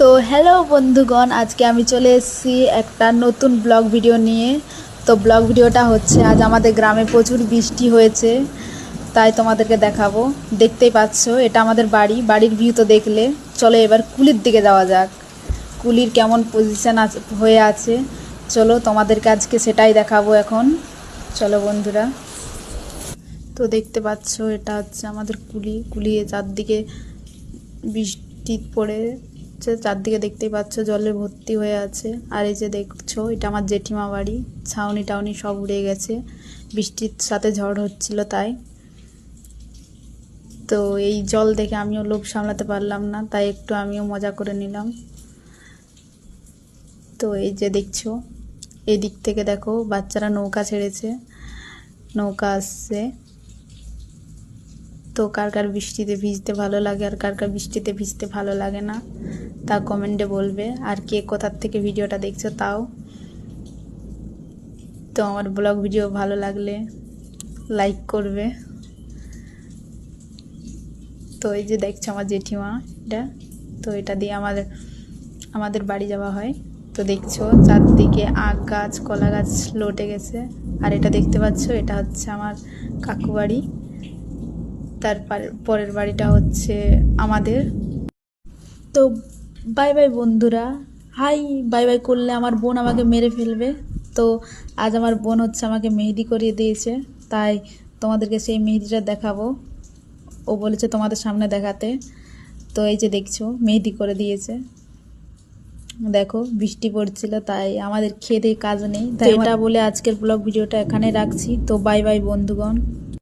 তো হ্যালো বন্ধুগণ, আজকে আমি চলে এসেছি একটা নতুন ব্লগ ভিডিও নিয়ে। তো ব্লগ ভিডিওটা হচ্ছে, আজ আমাদের গ্রামে প্রচুর বৃষ্টি হয়েছে, তাই তোমাদেরকে দেখাবো। দেখতেই পাচ্ছ, এটা আমাদের বাড়ির ভিউ। তো দেখলে চলো এবার কুলির দিকে যাওয়া যাক। কুলির কেমন পজিশন হয়ে আছে, চলো তোমাদেরকে আজকে সেটাই দেখাবো এখন। চলো বন্ধুরা, তো দেখতে পাচ্ছ এটা হচ্ছে আমাদের কুলি চারদিকে বৃষ্টি পড়েছে, চারদিকে দেখতেই পাচ্ছ জলে ভর্তি হয়ে আছে। আর এই যে দেখছো, এটা আমার জেঠিমা বাড়ি। ছাউনি টাউনি সব উড়ে গেছে, বৃষ্টির সাথে ঝড় হচ্ছিল তাই। তো এই জল দেখে আমিও লোভ সামলাতে পারলাম না, তাই একটু আমিও মজা করে নিলাম। তো এই যে দেখছো, এই দিক থেকে দেখো বাচ্চারা নৌকা ছেড়েছে, নৌকা আসছে। তো কার কার বৃষ্টিতে ভিজতে ভালো লাগে আর কার কার বৃষ্টিতে ভিজতে ভালো লাগে না, তা কমেন্টে বলবে। আর কে কোথার থেকে ভিডিওটা দেখছো তাও। তো আমার ব্লগ ভিডিও ভালো লাগলে লাইক করবে। তো এই যে দেখছো আমার জেঠিমা, এটা তো এটা দিয়ে আমাদের বাড়ি যাওয়া হয়। তো দেখছো চারদিকে আখ গাছ কলা গাছ লটে গেছে। আর এটা দেখতে পাচ্ছ, এটা হচ্ছে আমার কাকু বাড়ি। তার পরের বাড়িটা হচ্ছে আমাদের। তো বাই বাই বন্ধুরা। হাই, বাই বাই করলে আমার বোন আমাকে মেরে ফেলবে। তো আজ আমার বোন হচ্ছে আমাকে মেহেদি করিয়ে দিয়েছে, তাই তোমাদেরকে সেই মেহেদিটা দেখাবো। ও বলেছে তোমাদের সামনে দেখাতে। তো এই যে দেখছো মেহেদি করে দিয়েছে। দেখো বৃষ্টি পড়ছিল, তাই আমাদের খেতে কাজ নেই, তাই এটা বলে আজকের ব্লগ ভিডিওটা এখানে রাখছি। তো বাই বাই বন্ধুগণ।